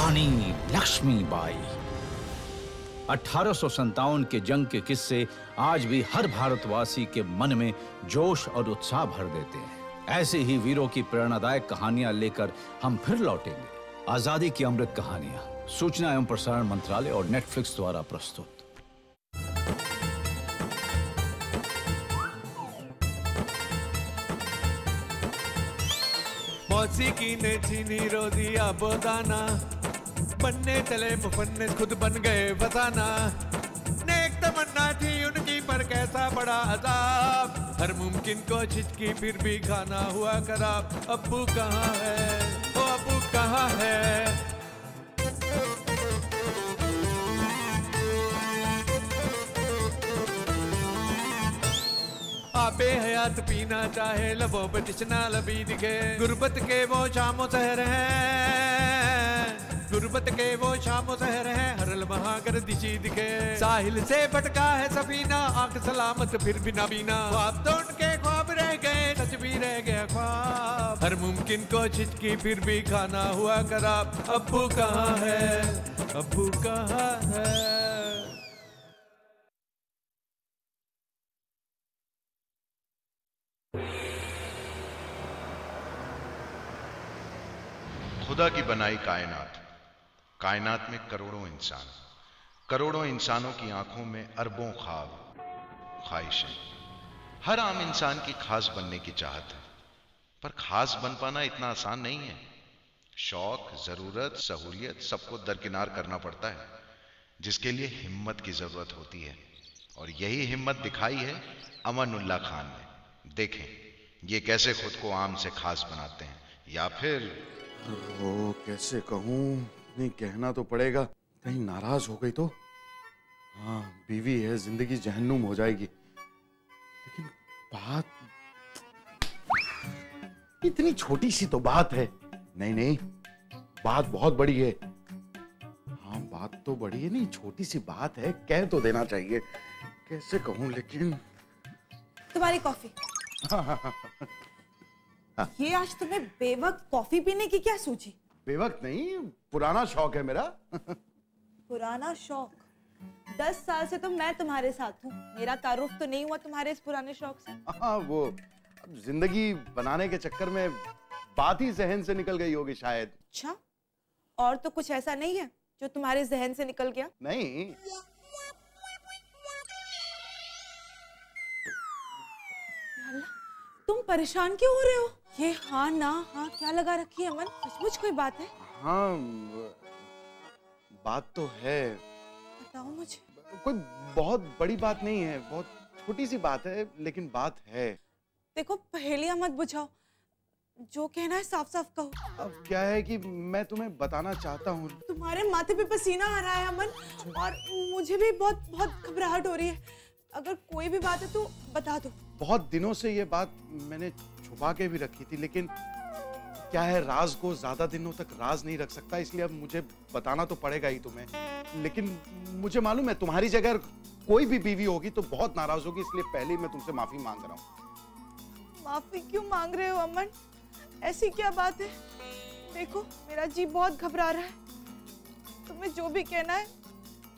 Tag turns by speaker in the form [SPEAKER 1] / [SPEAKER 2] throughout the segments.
[SPEAKER 1] रानी लक्ष्मीबाई। 1857 के जंग के किस्से आज भी हर भारतवासी के मन में जोश और उत्साह भर देते हैं। ऐसे ही वीरों की प्रेरणादायक कहानियां लेकर हम फिर लौटेंगे। आजादी की अमृत कहानियां, सूचना एवं प्रसारण मंत्रालय और नेटफ्लिक्स द्वारा प्रस्तुत।
[SPEAKER 2] मौसीकी ने चीनी रो दिया बोदाना, बनने चले मुफन्निस खुद बन गए फसाना। नेक तमन्ना थी उनकी पर कैसा बड़ा अजाब, हर मुमकिन कोशिश की फिर भी खाना हुआ खराब। अब्बू कहाँ है, ओ अब्बू कहाँ है। आपे हयात पीना चाहे लबों पे तिश्ना लबी दिखे। गुर्बत के वो शामो सहर हैं, गुर्बत के वो शामो सहर हैं, हरल महागर्दिशी दिखे। साहिल से भटका है सफीना, आंख सलामत फिर भी ना बीना। ख्वाब तो उनके ख्वाब रह गए, सच भी रह गया ख्वाब। हर मुमकिन कोशिश की फिर भी खाना हुआ खराब। अब्बू कहाँ है, अब्बू कहाँ है।
[SPEAKER 3] खुदा की बनाई कायनात, कायनात में करोड़ों इंसान, करोड़ों इंसानों की आंखों में अरबों ख्वाब, ख्वाहिशें। हर आम इंसान की खास बनने की चाहत है, पर खास बन पाना इतना आसान नहीं है। शौक, जरूरत, सहूलियत सबको दरकिनार करना पड़ता है, जिसके लिए हिम्मत की जरूरत होती है। और यही हिम्मत दिखाई है अमन उल्ला खान ने। देखें ये कैसे खुद को आम से खास बनाते हैं। या फिर
[SPEAKER 4] वो कैसे कहूँ, नहीं कहना तो पड़ेगा, कहीं नाराज हो गई तो। हाँ बीवी है, जिंदगी जहन्नुम हो जाएगी। लेकिन बात, इतनी छोटी सी तो बात है। नहीं नहीं, बात बहुत बड़ी है। हाँ बात तो बड़ी है, नहीं छोटी सी बात है, कह तो देना चाहिए। कैसे कहूँ लेकिन।
[SPEAKER 5] तुम्हारी कॉफी। ये आज तुम्हें बेवक्त कॉफी पीने की क्या सूझी?
[SPEAKER 4] बेवक्त नहीं, पुराना शौक है मेरा।
[SPEAKER 5] पुराना शौक? 10 साल से तो मैं तुम्हारे साथ हूँ, मेरा तारुफ तो नहीं हुआ तुम्हारे इस पुराने शौक से।
[SPEAKER 4] हाँ वो जिंदगी बनाने के चक्कर में बात ही जहन से निकल गई होगी शायद।
[SPEAKER 5] अच्छा, और तो कुछ ऐसा नहीं है जो तुम्हारे जहन से निकल गया?
[SPEAKER 4] नहीं।
[SPEAKER 5] तुम परेशान क्यों हो रहे हो? ये हाँ ना हाँ क्या लगा रखी है अमन? सचमुच कोई बात है?
[SPEAKER 4] हाँ बात तो है।
[SPEAKER 5] बताओ मुझे।
[SPEAKER 4] कोई बहुत बड़ी बात नहीं है, बहुत छोटी सी बात है, लेकिन बात है।
[SPEAKER 5] देखो पहेलियां मत बुझाओ, जो कहना है साफ साफ कहो।
[SPEAKER 4] अब क्या है कि मैं तुम्हें बताना चाहता हूँ।
[SPEAKER 5] तुम्हारे माथे पे पसीना आ रहा है अमन, और मुझे भी बहुत बहुत घबराहट हो रही है। अगर कोई भी बात है तो बता दो।
[SPEAKER 4] बहुत दिनों से ये बात मैंने छुपा के भी रखी थी, लेकिन क्या है, राज को ज्यादा दिनों तक राज नहीं रख सकता, इसलिए अब मुझे बताना तो पड़ेगा ही तुम्हें। लेकिन मुझे मालूम है तुम्हारी जगह कोई भी बीवी होगी तो बहुत नाराज होगी, इसलिए पहले ही मैं तुमसे माफी मांग रहा हूँ।
[SPEAKER 5] माफी क्यों मांग रहे हो अमन? ऐसी क्या बात है? देखो मेरा जी बहुत घबरा रहा है, तुम्हें जो भी कहना है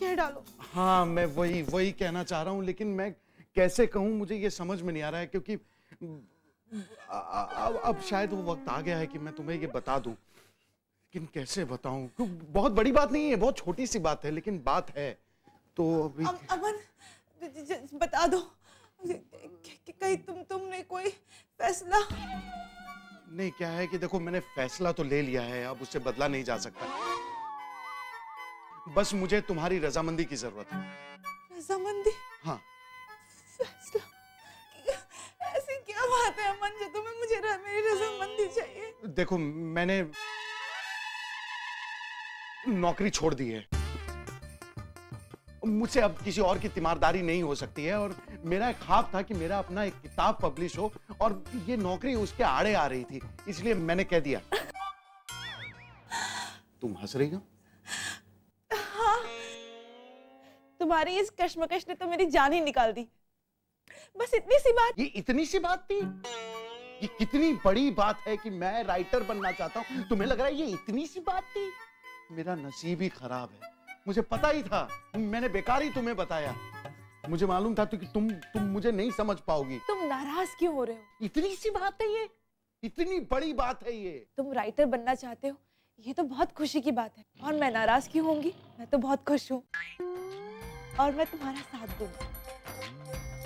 [SPEAKER 5] कह डालो।
[SPEAKER 4] हाँ मैं वही कहना चाह रहा हूँ, लेकिन मैं कैसे कहूँ मुझे ये समझ में नहीं आ रहा है, क्योंकि अब शायद वो वक्त आ गया है कि मैं तुम्हें ये बता दूं, लेकिन कैसे बताऊं? बहुत बड़ी बात नहीं है, बहुत छोटी सी बात है, लेकिन बात है तो अभी।
[SPEAKER 5] अमन बता दो, कहीं तुमने कोई फैसला?
[SPEAKER 4] नहीं, क्या है कि देखो मैंने फैसला तो ले लिया है, अब उससे बदला नहीं जा सकता। बस मुझे तुम्हारी रजामंदी की जरूरत है।
[SPEAKER 5] रजामंदी?
[SPEAKER 4] हाँ।
[SPEAKER 5] फैसला? ऐसी क्या बात है अमन जो तुम्हें मेरी रजामंदी चाहिए?
[SPEAKER 4] देखो मैंने नौकरी छोड़ दी है, मुझसे अब किसी और की तीमारदारी नहीं हो सकती है, और मेरा एक ख्वाब था कि मेरा अपना एक किताब पब्लिश हो, और ये नौकरी उसके आड़े आ रही थी, इसलिए मैंने कह दिया। तुम हंस रही हो?
[SPEAKER 5] हाँ, तुम्हारी इस कश्मकश ने तो मेरी जान ही निकाल दी। बस इतनी सी बात।
[SPEAKER 4] ये इतनी सी बात थी? ये कितनी बड़ी बात है कि मैं राइटर बनना चाहता हूँ, तुम्हें लग रहा है ये इतनी सी बात थी? मेरा नसीब ही खराब है। मुझे पता ही था, मैंने बेकार ही तुम्हें बताया। मुझे मालूम था कि तुम मुझे नहीं समझ पाओगी।
[SPEAKER 5] तुम नाराज क्यों हो रहे हो?
[SPEAKER 4] इतनी सी बात है ये, इतनी बड़ी बात है ये।
[SPEAKER 5] तुम राइटर बनना चाहते हो, ये तो बहुत खुशी की बात है। और मैं नाराज क्यों होंगी? मैं तो बहुत खुश हूँ और मैं तुम्हारा साथ दूंगी।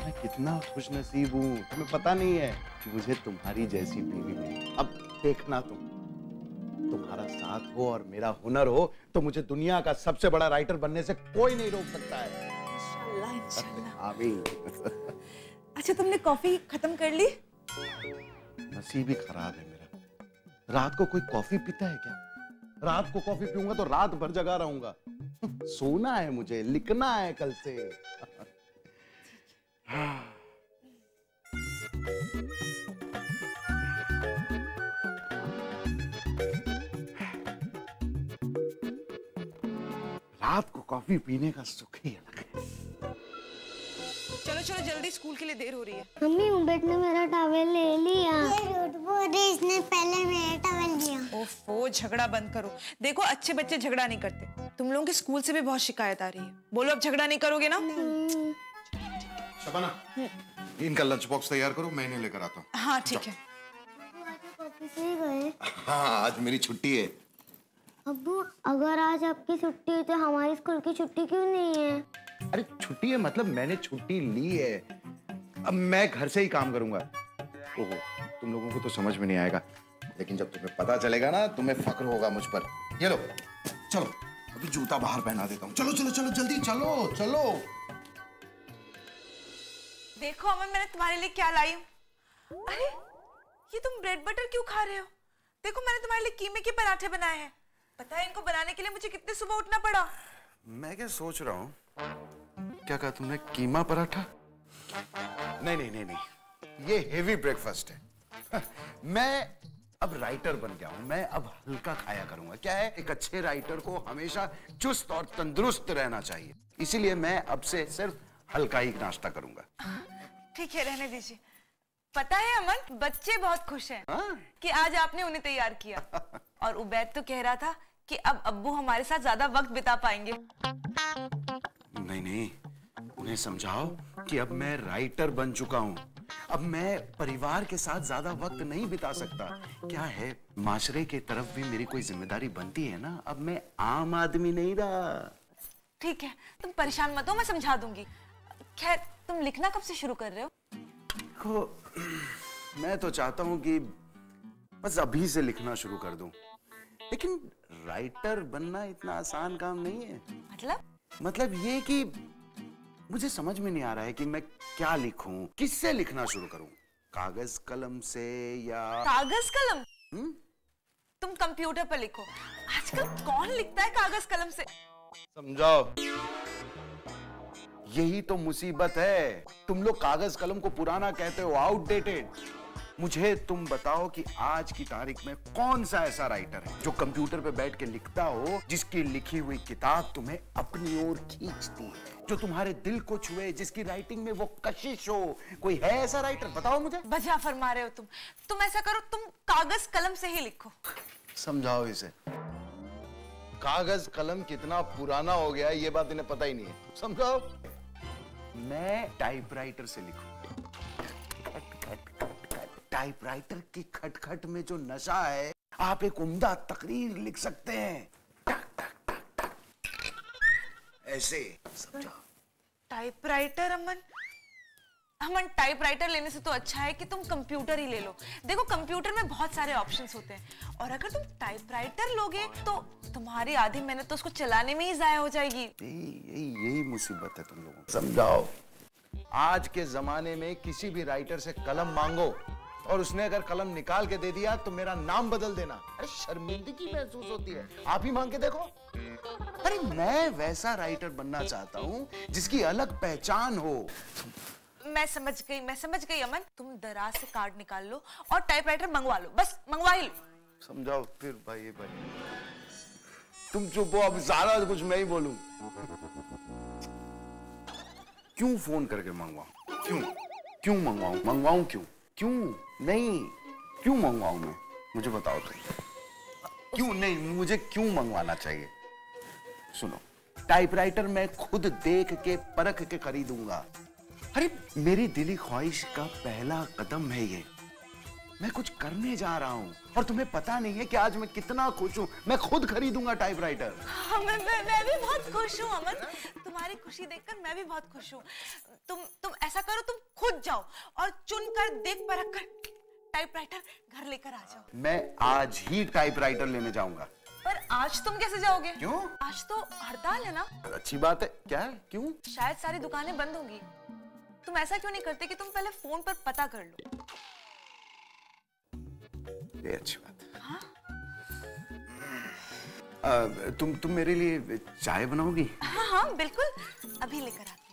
[SPEAKER 4] मैं कितना खुश नसीब हूँ, तुम्हें पता नहीं है। मुझे तुम्हारी जैसी बीवी मिली। अब देखना तुम्हारा साथ हो और मेरा हुनर हो तो मुझे दुनिया का सबसे बड़ा राइटर बनने से कोई नहीं रोक सकता है।
[SPEAKER 5] इंशाल्लाह, इंशाल्लाह।
[SPEAKER 4] आमीन।
[SPEAKER 5] अच्छा, तुमने कॉफी खत्म कर ली?
[SPEAKER 4] नसीब ही खराब है मेरा। रात को कोई कॉफी पीता है क्या? रात को कॉफी पीऊंगा तो रात भर जगा रहूंगा। सोना है मुझे, लिखना है कल से। रात को कॉफी पीने का सुख ही अलग है।
[SPEAKER 5] चलो चलो जल्दी, स्कूल के लिए देर हो रही है।
[SPEAKER 6] मम्मी उबेट ने मेरा टॉवेल ले लिया। ये झूठ बोल रही, इसने पहले मेरा टॉवेल लिया।
[SPEAKER 5] ओफो, झगड़ा बंद करो। देखो, अच्छे बच्चे झगड़ा नहीं करते। तुम लोगों के स्कूल से भी बहुत शिकायत आ रही है। बोलो, अब झगड़ा नहीं करोगे ना?
[SPEAKER 3] शबाना, इनका लंच बॉक्स तैयार करो, मैं इन्हें लेकर आता हूँ।
[SPEAKER 5] हाँ ठीक है।
[SPEAKER 6] ऑफिस ही गए?
[SPEAKER 3] हाँ, आज मेरी छुट्टी है।
[SPEAKER 6] अब्बू, अगर आज आपकी छुट्टी है तो हमारी स्कूल की छुट्टी क्यों नहीं है?
[SPEAKER 4] अरे छुट्टी है मतलब मैंने छुट्टी ली है। अब मैं घर से ही काम करूंगा। ओहो, तुम लोगों को तो समझ में नहीं आएगा, लेकिन जब तुम्हें पता चलेगा ना, तुम्हें फक्र होगा मुझ पर। ये लो, चलो अभी जूता बाहर पहना देता हूँ। चलो चलो चलो जल्दी चलो चलो।
[SPEAKER 5] देखो अमन, मैंने तुम्हारे लिए क्या लाई हूँ। अरे, ये तुम ब्रेड बटर क्यों खा रहे हो? देखो, मैंने तुम्हारे लिए कीमे के पराठे बनाए हैं। पता है इनको बनाने के लिए मुझे कितने सुबह उठना पड़ा?
[SPEAKER 4] मैं क्या सोच रहा हूँ, क्या कहा तुमने? कीमा पराठा? नहीं नहीं नहीं नहीं, ये हेवी ब्रेकफास्ट है। मैं अब राइटर बन गया हूं, मैं अब हल्का खाया करूंगा। क्या है, एक अच्छे राइटर को हमेशा चुस्त और तंदुरुस्त रहना चाहिए, इसीलिए मैं अब से सिर्फ हल्का ही नाश्ता करूंगा।
[SPEAKER 5] ठीक है, रहने दीजिए। पता है अमन, बच्चे बहुत खुश हैं कि आज आपने उन्हें तैयार किया। और उबैद तो कह रहा था कि अब अब्बू हमारे साथ ज्यादा वक्त बिता पाएंगे।
[SPEAKER 4] नहीं नहीं, उन्हें समझाओ कि अब मैं राइटर बन चुका हूँ। अब मैं परिवार के साथ ज्यादा वक्त नहीं बिता सकता। क्या है, माशरे की तरफ भी मेरी कोई जिम्मेदारी बनती है ना। अब मैं आम आदमी नहीं रहा।
[SPEAKER 5] ठीक है, तुम परेशान मत हो, मैं समझा दूंगी। खैर, तुम लिखना कब से शुरू कर रहे हो?
[SPEAKER 4] देखो, मैं तो चाहता हूँ कि बस अभी से लिखना शुरू कर दूं, लेकिन राइटर बनना इतना आसान काम नहीं है। मतलब ये कि मुझे समझ में नहीं आ रहा है कि मैं क्या लिखूं, किससे लिखना शुरू करूं। कागज कलम से या
[SPEAKER 5] कागज कलम? तुम कंप्यूटर पर लिखो। आजकल कौन लिखता है कागज कलम से?
[SPEAKER 4] समझाओ, यही तो मुसीबत है। तुम लोग कागज कलम को पुराना कहते हो, आउटडेटेड। मुझे तुम बताओ कि आज की तारीख में कौन सा ऐसा राइटर है जो कंप्यूटर पे बैठ के लिखता हो, जिसकी लिखी हुई किताब तुम्हें अपनी ओर खींचती है, जो तुम्हारे दिल को छुए, जिसकी राइटिंग में वो कशिश हो। कोई है ऐसा राइटर? बताओ मुझे।
[SPEAKER 5] बजा फरमा रहे हो तुम ऐसा करो, तुम कागज कलम से ही लिखो।
[SPEAKER 4] समझाओ इसे। कागज कलम कितना पुराना हो गया है, ये बात इन्हें पता ही नहीं है। समझाओ। मैं टाइपराइटर से लिखूं। टाइपराइटर की खटखट में जो नशा है, आप एक उम्दा तकरीर लिख सकते हैं। टक टक टक टक, ऐसे। समझो।
[SPEAKER 5] टाइपराइटर? अमन, टाइपराइटर लेने से तो अच्छा है कि तुम कंप्यूटर ही ले लो। देखो, कंप्यूटर में बहुत सारे ऑप्शंस होते हैं, और अगर तुम टाइपराइटर लोगे तो तुम्हारी आधी मेहनत तो उसको चलाने में ही जाया हो जाएगी।
[SPEAKER 4] यही मुसीबत है तुम लोगों को। समझाओ, आज के जमाने में किसी भी राइटर से कलम मांगो और उसने अगर कलम निकाल के दे दिया तो मेरा नाम बदल देना। अरे शर्मिंदगी महसूस होती है। आप ही मांग के देखो। अरे मैं वैसा राइटर बनना चाहता हूँ जिसकी अलग पहचान हो।
[SPEAKER 5] मैं समझ गई अमन, तुम दराज से कार्ड निकाल लो और टाइपराइटर मंगवा लो। बस मंगवा ही लो।
[SPEAKER 4] समझाओ फिर भाई। तुम चुप हो, अब सारा कुछ मैं ही बोलूं। क्यों फोन करके मंगवाऊं? क्यों मंगवाऊं? क्यों नहीं, क्यों मंगवाऊं मैं? मुझे बताओ तुम। क्यों नहीं, मुझे क्यों मंगवाना चाहिए? सुनो, टाइपराइटर मैं खुद देख के परख के खरीदूंगा। अरे मेरी दिली ख्वाहिश का पहला कदम है ये। मैं कुछ करने जा रहा हूँ और तुम्हें पता नहीं है कि आज मैं कितना खुश हूँ। मैं खुद खरीदूंगा टाइपराइटर।
[SPEAKER 5] हाँ, मैं भी बहुत खुश हूँ अमन। तुम्हारी खुशी देखकर मैं भी बहुत खुश हूँ। तुम ऐसा करो, तुम खुद जाओ और चुनकर देख परख कर टाइपराइटर घर लेकर आ जाओ।
[SPEAKER 4] मैं आज ही टाइपराइटर लेने जाऊंगा।
[SPEAKER 5] पर आज तुम कैसे जाओगे?
[SPEAKER 4] क्यों?
[SPEAKER 5] आज तो हड़ताल है ना।
[SPEAKER 4] अच्छी बात है। क्या है? क्यों?
[SPEAKER 5] शायद सारी दुकानें बंद होंगी। तुम ऐसा क्यों नहीं करते कि तुम पहले फोन पर पता कर लो?
[SPEAKER 4] ये अच्छी बात है।
[SPEAKER 5] हाँ?
[SPEAKER 4] तुम मेरे लिए चाय बनाओगी?
[SPEAKER 5] हाँ हाँ बिल्कुल, अभी लेकर आती हूँ।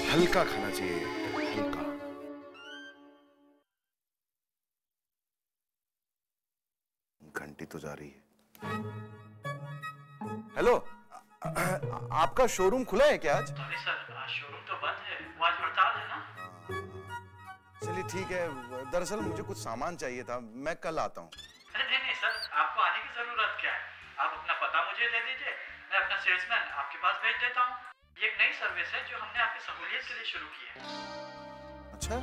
[SPEAKER 4] हल्का खाना चाहिए, हल्का। घंटी तो जा रही है। हेलो, आपका शोरूम खुला है क्या आज?
[SPEAKER 7] सॉरी सर, शोरूम तो बंद है, वो आज हड़ताल है ना।
[SPEAKER 4] चलिए ठीक है। दरअसल मुझे कुछ सामान चाहिए था, मैं कल आता हूँ।
[SPEAKER 7] अरे नहीं सर, आपको आने की जरूरत क्या है? आप अपना पता मुझे दे दीजिए, मैं अपना सेल्समैन आपके पास भेज देता हूँ। ये एक नई सर्विस है जो हमने आपकी सहूलियत के लिए शुरू की है।
[SPEAKER 4] अच्छा,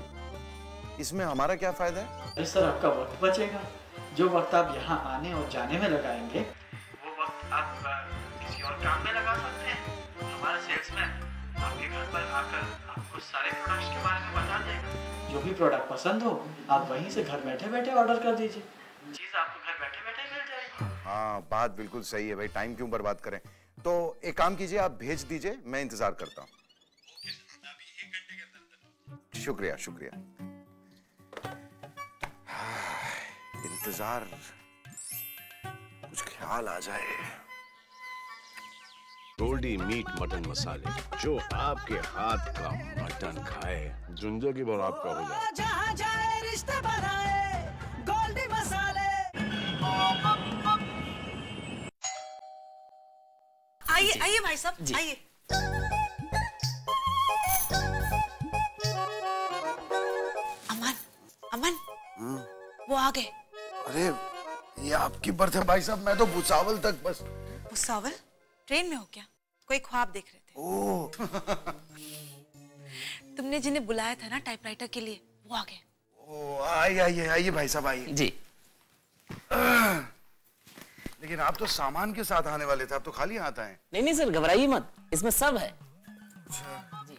[SPEAKER 4] इसमें हमारा क्या फायदा है?
[SPEAKER 7] अरे सर, आपका वक्त बचेगा। जो वक्त आप यहाँ आने और जाने में लगाएंगे, वो वक्त आप किसी और काम में लगा सकते हैं। हमारा सेल्समैन आपके घर पर आकर आपको सारे प्रोडक्ट्स के बारे में बता देगा। जो भी प्रोडक्ट पसंद हो, आप वहीं से घर बैठे बैठे ऑर्डर कर दीजिए। चीज आपको घर बैठे बैठे मिल जाएगी।
[SPEAKER 4] हाँ, बात बिल्कुल सही है भाई। टाइम क्यों बर्बाद करें। तो एक काम कीजिए, आप भेज दीजिए, मैं इंतजार करता हूँ। शुक्रिया शुक्रिया। इंतजार, कुछ ख्याल आ जाए।
[SPEAKER 8] गोल्डी मीट मटन मसाले, जो आपके हाथ का मटन खाए जिंदगी भर आपका हो जाए।
[SPEAKER 9] जहाँ जाए रिश्ते बनाए गोल्डी मसाले।
[SPEAKER 5] आइए आइए भाई साहब, आइए। अमन, अमन, वो आ गए।
[SPEAKER 4] अरे ये आपकी बर्थ है भाई साहब, मैं तो भुसावल तक बस।
[SPEAKER 5] भुसावल? ट्रेन में हो क्या? कोई ख्वाब देख रहे थे?
[SPEAKER 4] ओह।
[SPEAKER 5] तुमने जिन्हें बुलाया था ना टाइपराइटर के लिए, वो आ गए।
[SPEAKER 4] ओह, आइए आइए भाई साहब, आइए
[SPEAKER 9] जी।
[SPEAKER 4] लेकिन आप तो सामान के साथ आने वाले थे, आप तो खाली हाथ आए।
[SPEAKER 9] नहीं सर, घबराइए मत, इसमें सब है। जी।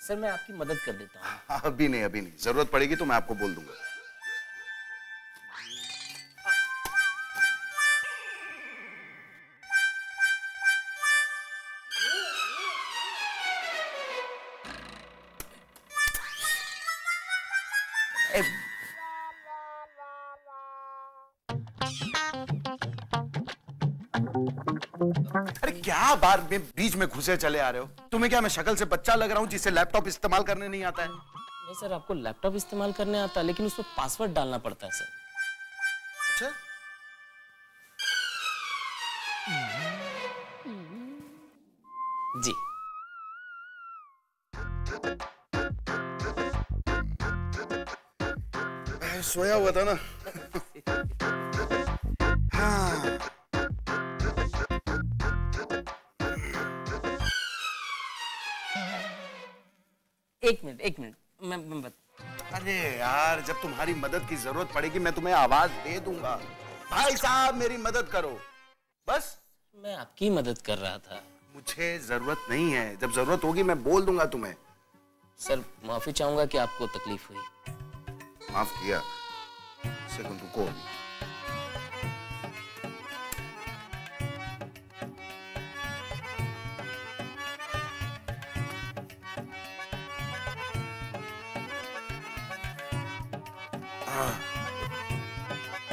[SPEAKER 9] सर मैं आपकी मदद कर देता हूँ।
[SPEAKER 4] अभी नहीं, जरूरत पड़ेगी तो मैं आपको बोल दूंगा। अरे क्या बार में बीच में घुसे चले आ रहे हो? तुम्हें क्या मैं शक्ल से बच्चा लग रहा हूँ जिसे लैपटॉप इस्तेमाल करने नहीं आता है?
[SPEAKER 9] नहीं सर, आपको लैपटॉप इस्तेमाल करने आता है, लेकिन उसमें पासवर्ड डालना पड़ता है सर।
[SPEAKER 4] अच्छा,
[SPEAKER 9] जी।
[SPEAKER 4] मैं सोया हुआ था ना। हाँ।
[SPEAKER 9] एक मिनट, मैं
[SPEAKER 4] अरे यार, जब तुम्हारी मदद की जरूरत पड़ेगी मैं तुम्हें आवाज दे दूंगा। भाई साहब मेरी मदद करो बस।
[SPEAKER 9] मैं आपकी मदद कर रहा था।
[SPEAKER 4] मुझे जरूरत नहीं है, जब जरूरत होगी मैं बोल दूंगा तुम्हें।
[SPEAKER 9] सर माफी चाहूंगा कि आपको तकलीफ हुई।
[SPEAKER 4] माफ किया। सेकंड रुको अभी।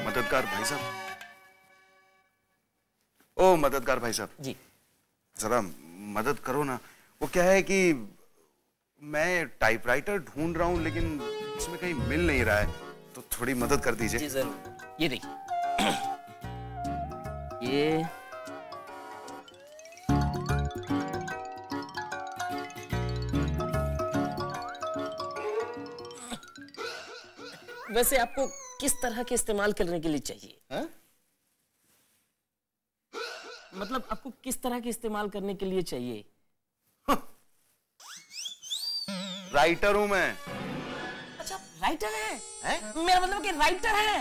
[SPEAKER 4] मददगार भाई साहब, ओ मददगार भाई साहब
[SPEAKER 9] जी,
[SPEAKER 4] जरा मदद करो ना। वो क्या है कि मैं टाइपराइटर ढूंढ रहा हूं लेकिन इसमें कहीं मिल नहीं रहा है, तो थोड़ी मदद कर दीजिए।
[SPEAKER 9] जी जरूर। ये देखिए, ये वैसे आपको किस तरह के इस्तेमाल करने के लिए चाहिए?
[SPEAKER 4] है?
[SPEAKER 9] मतलब आपको किस तरह के इस्तेमाल करने के लिए चाहिए?
[SPEAKER 4] राइटर हूं मैं।
[SPEAKER 9] अच्छा, राइटर है? मेरा मतलब कि राइटर है।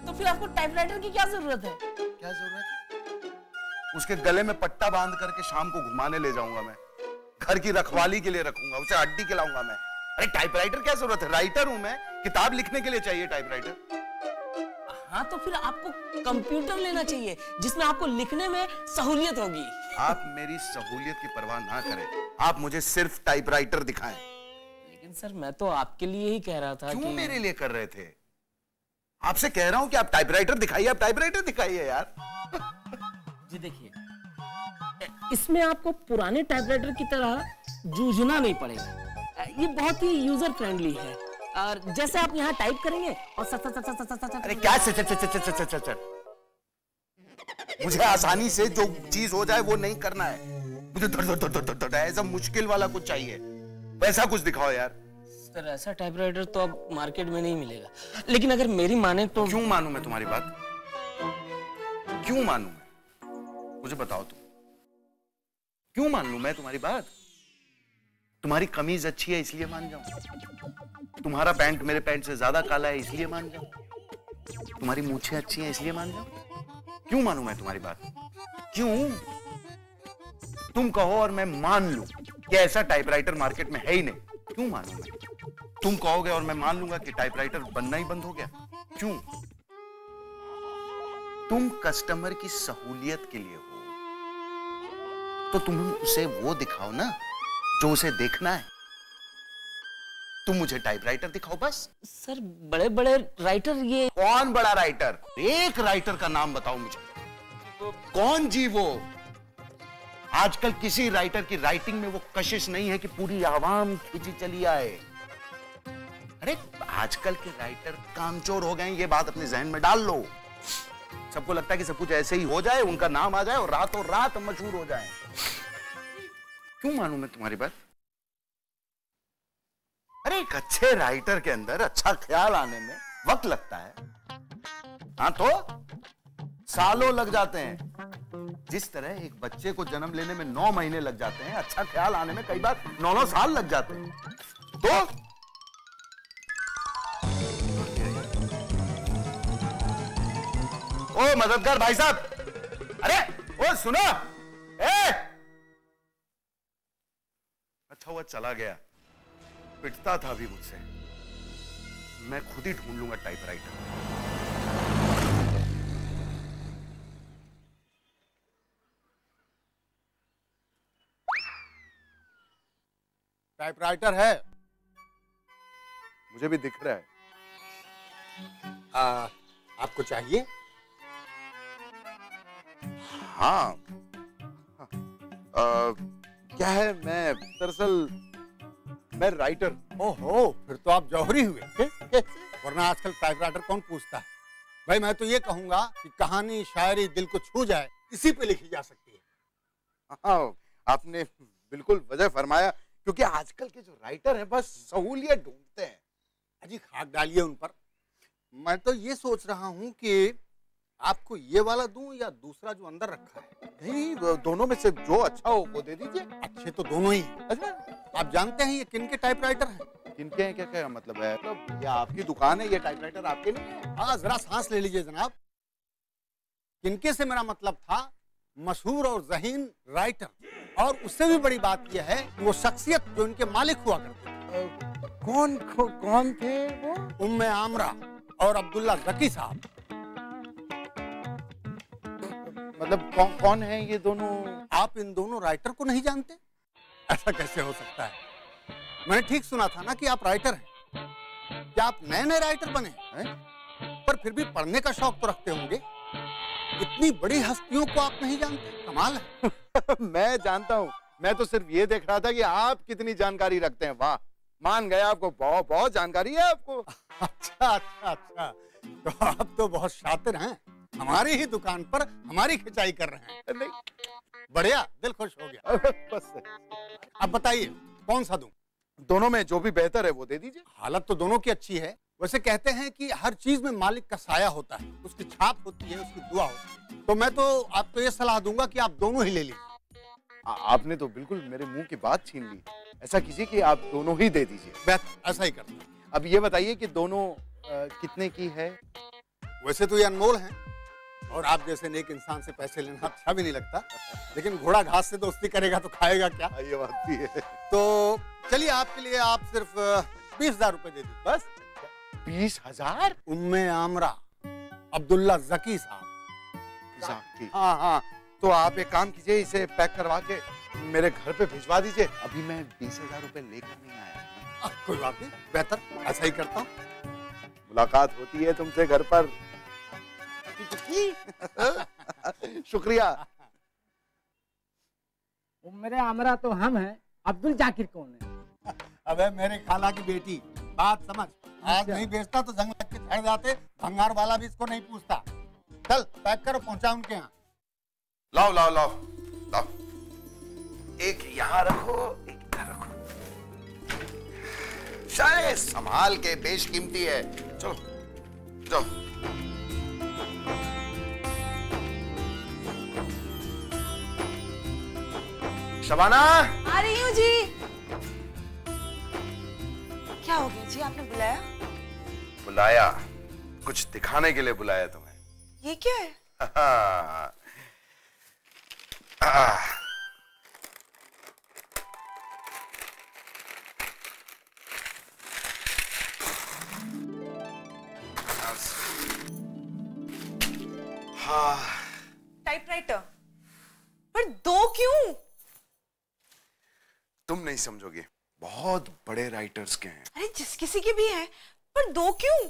[SPEAKER 9] तो फिर आपको टाइपराइटर की क्या जरूरत है?
[SPEAKER 4] क्या जरूरत है? उसके गले में पट्टा बांध करके शाम को घुमाने ले जाऊंगा मैं, घर की रखवाली के लिए रखूंगा, उसे हड्डी खिलाऊंगा मैं। अरे टाइपराइटर क्या जरूरत है? राइटर हूं मैं, किताब लिखने के लिए चाहिए टाइपराइटर।
[SPEAKER 9] हाँ, तो फिर आपको कंप्यूटर लेना चाहिए जिसमें आपको लिखने में सहूलियत होगी।
[SPEAKER 4] आप मेरी सहूलियत की परवाह ना करें, आप मुझे सिर्फ टाइपराइटर दिखाएं।
[SPEAKER 9] लेकिन सर, मैं तो आपके लिए ही कह रहा था।
[SPEAKER 4] क्यों मेरे लिए कर रहे थे? आपसे कह रहा हूं कि आप टाइपराइटर दिखाइए, आप टाइपराइटर दिखाइए यार।
[SPEAKER 9] जी देखिए, इसमें आपको पुराने टाइपराइटर की तरह जूझना नहीं पड़ेगा। ये बहुत ही यूजर फ्रेंडली है, और जैसे आप यहाँ टाइप करेंगे और
[SPEAKER 4] अरे क्या मुझे आसानी से जो चीज हो जाए वो नहीं करना है, मुझे ऐसा मुश्किल वाला कुछ चाहिए, वैसा कुछ दिखाओ यार।
[SPEAKER 9] सर, ऐसा टाइपराइटर तो अब मार्केट में नहीं मिलेगा, लेकिन अगर मेरी माने तो।
[SPEAKER 4] क्यों मानूं मैं तुम्हारी बात? क्यों मानूं मैं? मुझे बताओ तुम, क्यों मान लूं मैं तुम्हारी बात? तुम्हारी कमीज अच्छी है इसलिए मान जाऊं, तुम्हारा पैंट मेरे पैंट से ज्यादा काला है इसलिए मान जाऊं, तुम्हारी मूछें अच्छी हैं इसलिए मान जाऊं? क्यों मानूं मैं तुम्हारी बात? क्यों? तुम कहो और मैं मान लूं कि ऐसा टाइपराइटर मार्केट में है ही नहीं, क्यों मानूं मैं? तुम कहोगे और मैं मान लूंगा कि टाइपराइटर बनना ही बंद हो गया, क्यों? तुम कस्टमर की सहूलियत के लिए हो, तो तुम उसे वो दिखाओ ना जो उसे देखना है। तुम मुझे टाइपराइटर दिखाओ बस।
[SPEAKER 9] सर, बड़े बड़े राइटर ये।
[SPEAKER 4] कौन बड़ा राइटर? एक राइटर का नाम बताओ मुझे। कौन जी वो? आजकल किसी राइटर की राइटिंग में वो कशिश नहीं है कि पूरी आवाम खिंची चली आए। अरे आजकल के राइटर कामचोर हो गए, ये बात अपने जहन में डाल लो। सबको लगता है कि सब कुछ ऐसे ही हो जाए, उनका नाम आ जाए और रातों रात मशहूर हो जाए। क्यों मानूं मैं तुम्हारी बात? अरे एक अच्छे राइटर के अंदर अच्छा ख्याल आने में वक्त लगता है, हाँ तो सालों लग जाते हैं। जिस तरह एक बच्चे को जन्म लेने में 9 महीने लग जाते हैं, अच्छा ख्याल आने में कई बार 9 साल लग जाते हैं। तो ओ मददगार भाई साहब, अरे ओ सुनो, अच्छा हुआ चला गया, पिटता था अभी मुझसे। मैं खुद ही ढूंढ लूंगा टाइपराइटर।
[SPEAKER 10] टाइपराइटर है,
[SPEAKER 4] मुझे भी दिख रहा है।
[SPEAKER 10] आपको चाहिए?
[SPEAKER 4] हाँ, क्या है, मैं दरअसल मैं राइटर।
[SPEAKER 10] ओहो, फिर तो आप जौहरी हुए। वरना आजकल टाइपराइटर कौन पूछता है। भाई मैं तो ये कहूंगा कि कहानी शायरी दिल को छू जाए, इसी पे लिखी जा सकती है।
[SPEAKER 4] हाँ, आपने बिल्कुल वजह फरमाया, क्योंकि आजकल के जो राइटर हैं बस सहूलियत ढूंढते हैं।
[SPEAKER 10] अजी खाक डालिए उन पर। मैं तो ये सोच रहा हूँ कि आपको ये वाला दूं या दूसरा जो अंदर रखा है?
[SPEAKER 4] नहीं, दोनों में से जो अच्छा हो वो दे दीजिए।
[SPEAKER 10] अच्छे तो दोनों ही। अच्छा, आप जानते हैं ये किनके टाइपराइटर हैं?
[SPEAKER 4] किनके हैं? क्या क्या मतलब है? मतलब ये आपकी दुकान है, ये टाइपराइटर आपके नहीं है?
[SPEAKER 10] हाँ, जरा सांस ले लीजिए जनाब। किनके से मेरा मतलब था मशहूर और ज़हीन राइटर, और उससे भी बड़ी बात यह है वो शख्सियत जो इनके मालिक हुआ करते।
[SPEAKER 4] कौन थे वो?
[SPEAKER 10] उम्मे आमरा और अब्दुल्ला ज़की साहब।
[SPEAKER 4] मतलब कौन है ये दोनों?
[SPEAKER 10] आप इन दोनों राइटर को नहीं जानते? ऐसा कैसे हो सकता है? मैंने ठीक सुना था ना कि आप राइटर हैं। क्या आप नए नए राइटर बने हैं? पर फिर भी पढ़ने का शौक तो रखते होंगे। इतनी बड़ी हस्तियों को आप नहीं जानते, कमाल है।
[SPEAKER 4] मैं जानता हूँ, मैं तो सिर्फ ये देख रहा था कि आप कितनी जानकारी रखते हैं। वाह, मान गया, आपको बहुत बहुत जानकारी है आपको।
[SPEAKER 10] अच्छा अच्छा अच्छा, तो आप तो बहुत शातिर हैं। हमारी ही दुकान पर हमारी खिंचाई कर रहे हैं।
[SPEAKER 4] नहीं,
[SPEAKER 10] बढ़िया, दिल खुश हो गया।
[SPEAKER 4] बस
[SPEAKER 10] अब बताइए कौन सा दूं?
[SPEAKER 4] दोनों में जो भी बेहतर है वो दे दीजिए।
[SPEAKER 10] हालत तो दोनों की अच्छी है। वैसे कहते हैं कि हर चीज में मालिक का साया होता है, उसकी छाप होती है, उसकी दुआ होती है। तो मैं तो आपको ये सलाह दूंगा कि आप दोनों ही ले लीजिए।
[SPEAKER 4] आपने तो बिल्कुल मेरे मुंह की बात छीन ली। ऐसा कीजिए कि आप दोनों ही दे दीजिए।
[SPEAKER 10] बेहतर, ऐसा ही करते हैं।
[SPEAKER 4] अब ये बताइए कि दोनों कितने की है?
[SPEAKER 10] वैसे तो ये अनमोल है और आप जैसे नेक इंसान से पैसे लेना अच्छा भी नहीं लगता, लेकिन घोड़ा घास से दोस्ती करेगा तो खाएगा क्या?
[SPEAKER 4] ये बात भी है।
[SPEAKER 10] तो चलिए, आपके लिए आप सिर्फ 20,000 रुपए दे दीजिए। बस
[SPEAKER 4] 20,000?
[SPEAKER 10] उम्मे आमरा अब्दुल्ला जकी साहब।
[SPEAKER 4] हाँ हाँ, तो आप एक काम कीजिए, इसे पैक करवा के मेरे घर पे भिजवा दीजिए। अभी मैं 20,000 रुपए लेकर नहीं आया।
[SPEAKER 10] कोई बात नहीं, बेहतर ऐसा ही करता हूँ।
[SPEAKER 4] मुलाकात होती है तुमसे घर पर। शुक्रिया।
[SPEAKER 11] मेरे आमरा तो हम हैं, अब्दुल जाकिर कौन है?
[SPEAKER 10] अबे मेरे खाला की बेटी, बात समझ। आज नहीं बेचता तो जंग लग के झड़ जाते, भंगार वाला भी इसको नहीं पूछता। चल पैक करो, पहुंचा उनके यहाँ।
[SPEAKER 3] लाओ लाओ लाओ लाओ, एक यहां रखो, एक इधर रखो। शायद संभाल के, बेशकीमती है। चलो जाओ। शबाना,
[SPEAKER 5] आ रही हूँ जी। क्या हो गया जी, आपने बुलाया?
[SPEAKER 3] बुलाया, कुछ दिखाने के लिए बुलाया तुम्हें।
[SPEAKER 5] ये क्या है? टाइपराइटर? पर दो क्यों?
[SPEAKER 3] तुम नहीं समझोगे, बहुत बड़े राइटर्स के हैं।
[SPEAKER 5] अरे जिस किसी के भी हैं, पर दो क्यों?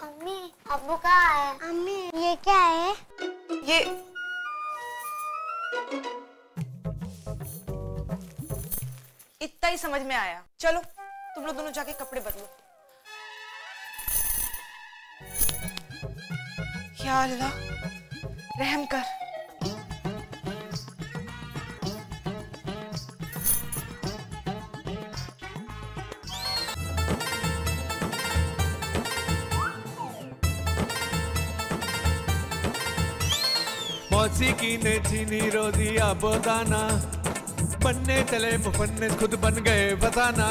[SPEAKER 6] अम्मी, अब्बू कहाँ है? अम्मी, ये क्या है?
[SPEAKER 5] ये इतना ही समझ में आया। चलो तुम लोग दोनों जाके कपड़े बदलो। या अल्लाह, रहम कर।
[SPEAKER 2] मौसीकी ने छीनी रोजी आबोदाना, बनने चले मुफन्निस खुद बन गए फसाना।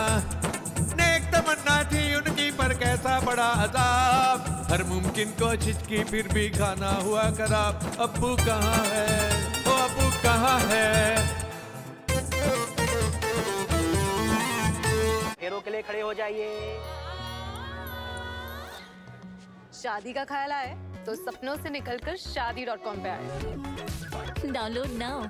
[SPEAKER 2] नेक तमन्ना थी उनकी पर कैसा बड़ा अजाब, हर मुमकिन कोशिश की फिर भी खाना हुआ खराब। अब्बू कहाँ है, ओ अब्बू कहाँ है?
[SPEAKER 9] फेरों के लिए खड़े हो जाइए।
[SPEAKER 12] शादी का ख्याल आए तो सपनों से निकलकर शादी.com पे आए।
[SPEAKER 13] Download now.